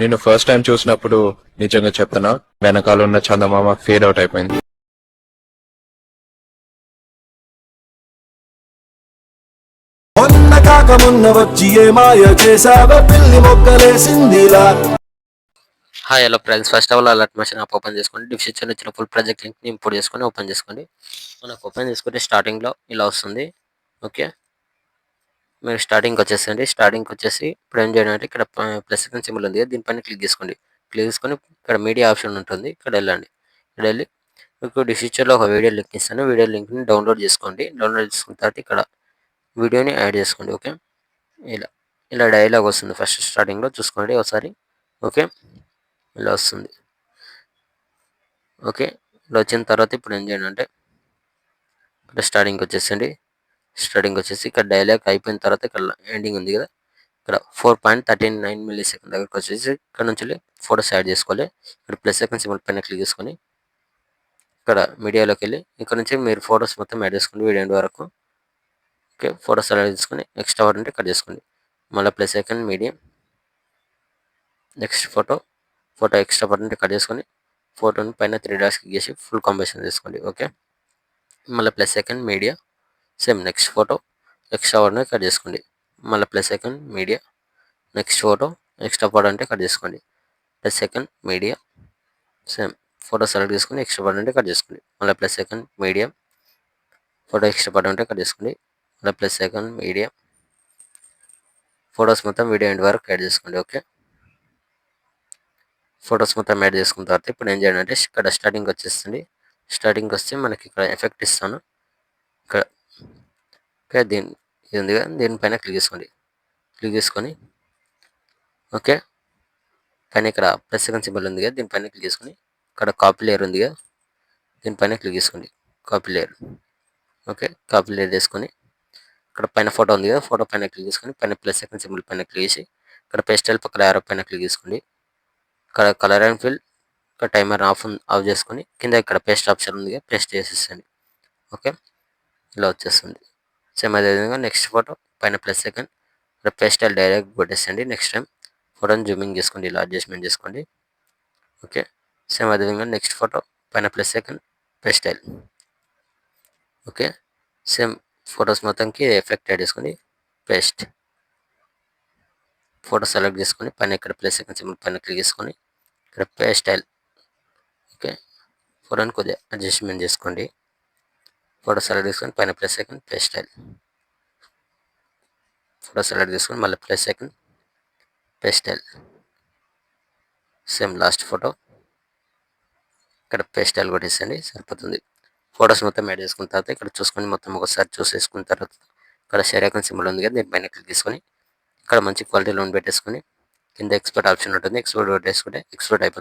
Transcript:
నేను first time చూసినప్పుడు నిజంగా చెప్తున్నా, వెనకాల ఉన్న చందమామ ఫేడ్ అవుట్ అయిపోయింది. మొన్న కాక మొన్న వచ్చి ఏ మాయ చేసావ పిల్లి మొక్కలేసిందిలా. Hi hello friends, first of all Alight Motion app open చేసుకోండి. డిస్క్రిప్షన్లో ఇచ్చిన ఫుల్ ప్రాజెక్ట్ లింక్ని ఇంపోర్ట్ చేసుకొని ఓపెన్ చేసుకోండి. మనకు ఓపెన్ చేసుకుంటే స్టార్టింగ్లో ఇలా వస్తుంది. ఓకే, మీరు స్టార్టింగ్కి వచ్చేసండి. స్టార్టింగ్కి వచ్చేసి ఇప్పుడు ఏం చేయండి అంటే ఇక్కడ ప్లస్ సెకండ్ సింబల్ ఉంది కదా, దీనిపైన క్లిక్ చేసుకోండి. క్లిక్ చేసుకొని ఇక్కడ మీడియా ఆప్షన్ ఉంటుంది, ఇక్కడ వెళ్ళండి. ఇక్కడ వెళ్ళి మీకు డిస్క్రిప్షన్లో ఒక వీడియో లింక్ ఇస్తాను. వీడియో లింక్ని డౌన్లోడ్ చేసుకోండి. డౌన్లోడ్ చేసుకున్న తర్వాత ఇక్కడ వీడియోని యాడ్ చేసుకోండి. ఓకే, ఇలా ఇలా డైలాగ్ వస్తుంది ఫస్ట్ స్టార్టింగ్లో, చూసుకోండి ఒకసారి. ఓకే, ఇలా వస్తుంది. ఓకే, ఇలా వచ్చిన తర్వాత ఇప్పుడు ఏం చేయండి అంటే ఇక్కడ స్టార్టింగ్కి వచ్చేసండి. స్టార్టింగ్ వచ్చేసి ఇక్కడ డైలాగ్ అయిపోయిన తర్వాత ఇక్కడ ఎండింగ్ ఉంది కదా, ఇక్కడ 4.39 మిల్లీ సెకండ్ దగ్గరకు వచ్చేసి ఇక్కడ నుంచి ఫోటోస్ యాడ్ చేసుకోవాలి. ఇక్కడ ప్లస్ సెకండ్ సింబల్ పైన క్లిక్ చేసుకొని ఇక్కడ మీడియాలోకి వెళ్ళి ఇక్కడ నుంచి మీరు ఫోటోస్ మొత్తం యాడ్ చేసుకోండి వీడియో ఎండ్ వరకు. ఓకే, ఫోటోస్ యాడ్ చేసుకొని నెక్స్ట్ అవర్ అంటే కట్ చేసుకోండి. మళ్ళీ plus second medium, next photo extra percent cut చేసుకొని ఫోటోని పైన 3 డాట్స్ క్లిక్ చేసి ఫుల్ కాంబినేషన్ చేసుకోండి. ఓకే, మళ్ళీ plus second media, same next photo extra percent cut చేసుకోండి. మళ్ళీ plus second media, next photo extra percent అంటే కట్ చేసుకోండి. Plus second media, same photo select చేసుకొని ఎక్స్ట్రా పర్సెంట్ అంటే కట్ చేసుకోండి. మళ్ళీ plus second media, photo extra percent అంటే cut చేసుకోండి. మళ్ళీ ప్లస్ సెకండ్ మీడియా, ఫొటోస్ మొత్తం వీడియో ఎండ్ వరకు యాడ్ చేసుకోండి. ఓకే, ఫొటోస్ మొత్తం యాడ్ చేసుకున్న తర్వాత ఇప్పుడు ఏం చేయండి అంటే ఇక్కడ స్టార్టింగ్ వచ్చేస్తుంది. స్టార్టింగ్ వస్తే మనకి ఇక్కడ ఎఫెక్ట్ ఇస్తాను. ఇక్కడ ఓకే, ఇది ఉంది కదా, దీనిపైన క్లిక్ చేసుకోండి. క్లిక్ చేసుకొని ఓకే, పైన ఇక్కడ ప్లస్ సెకండ్ సింబల్ ఉంది కదా, దీనిపైన క్లిక్ చేసుకొని ఇక్కడ కాపీ లేయర్ ఉంది కదా, దీనిపైన క్లిక్ చేసుకోండి. Copy layer. Okay, copy layer చేసుకొని ఇక్కడ పైన ఫోటో ఉంది కదా, ఫోటో పైన క్లిక్ చేసుకొని పైన ప్లస్ సెకండ్ సింబల్ పైన క్లిక్ చేసి ఇక్కడ పేస్టల్ పక్కన యారో పైన క్లిక్ చేసుకోండి. ఇక్కడ కలర్ అండ్ ఫిల్ ఇక్కడ టైమర్ ఆఫ్ చేసుకొని కింద ఇక్కడ పేస్ట్ ఆప్షన్ ఉంది కదా, పేస్ట్ చేసేసండి. ఓకే, ఇలా వచ్చేస్తుంది. సేమ్ అదేవిధంగా నెక్స్ట్ ఫోటో పైన ప్లస్ సెకండ్ ఇక్కడ పేస్టల్ డైరెక్ట్ కొట్టేసండి. నెక్స్ట్ టైం ఫోటోని జూమింగ్ చేసుకోండి, ఇలా అడ్జస్ట్మెంట్ చేసుకోండి. ఓకే, సేమ్ అదేవిధంగా నెక్స్ట్ ఫోటో పైన ప్లస్ సెకండ్ పేస్టల్. ఓకే, సేమ్ ఫొటోస్ మొత్తంకి ఎఫెక్ట్ యాడ్ చేసుకొని పేస్ట్ ఫోటో సెలెక్ట్ చేసుకొని పైన ఇక్కడ ప్లస్ సెకండ్ సింబల్ పైన క్లిక్ చేసుకొని ఇక్కడ పేస్ట్ స్టైల్. ఓకే, ఫోటోని కొద్దిగా అడ్జస్ట్మెంట్ చేసుకోండి. ఫోటో సెలెక్ట్ చేసుకొని పైన plus second paste style. Photo select చేసుకొని మళ్ళీ plus second paste style. Same last photo ఇక్కడ పేస్ట్ స్టైల్ కొట్టేసండి, సరిపోతుంది. ఫొటోస్ మొత్తం యాడ్ చేసుకున్న తర్వాత ఇక్కడ చూసుకొని మొత్తం ఒకసారి చూసేసుకున్న తర్వాత ఇక్కడ షేర్ ఐకాన్ సింబల్ ఉంది కదా, దీనిపైన క్లిక్ చేసుకొని ఇక్కడ మంచి క్వాలిటీలో పెట్టేసుకొని కింద ఎక్స్పోర్ట్ ఆప్షన్ ఉంటుంది, ఎక్స్పోర్ట్ పెట్టేసుకుంటే ఎక్స్పోర్ట్ అయిపోతుంది.